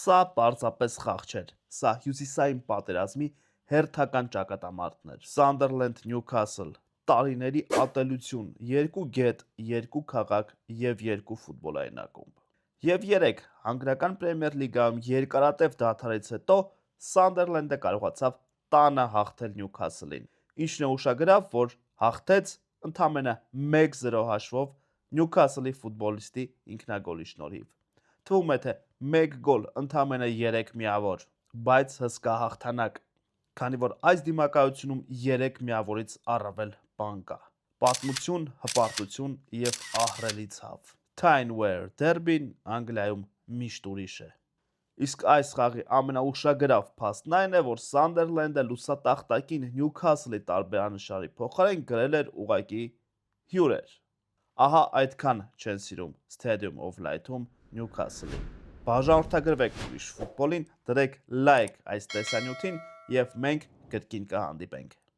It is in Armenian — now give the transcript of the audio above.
Սա պարզապես խաղ չէր, սա հյուսիսային պատերազմի հերթական ճակատամարտն էր։ Սանդերլենդ Նյուքասլ, տարիների ատելություն, 2 գետ, 2 քաղաք և 2 ֆուտբոլային ակումբ։ Եվ 3 անգլիական պրեմիեր լիգայում երկարատև դադարից հետո Սանդերլենդը կարողացավ տանը հաղթել Նյուքասլին, ինչն է ուշագրավ, որ հաղթեց ընդամենը 1-0 հաշվով Նյուքասլի ֆուտբոլիստի ինքնագոլի շնորհիվ։ Թվում է, թե 1 գոլ ընդամենը 3 միավոր, բայց հսկա հաղթանակ, քանի որ այս դիմակայությունում 3 միավորից առավել բան կա։ Պատմություն, հպարտություն և ահռելի ցավ։ Tyne-Wear դերբին Անգլիայում միշտ ուրիշ է։ Իսկ այս խաղի ամենաուշագրավ փաստն այն է, որ Սանդերլենդը լուսատախտակին Նյուքասլի տարբերանշանի փոխարեն գրել էր ուղղակի հյուրեր։ Ահա այդքան չեն սիրում Stadium of Light-ում Նյուքասլին։ Բաժանորդագրվեք ուրիշ ֆուտբոլին, դրեք լայք այս տեսանյութին և մենք կրկին կհանդիպենք։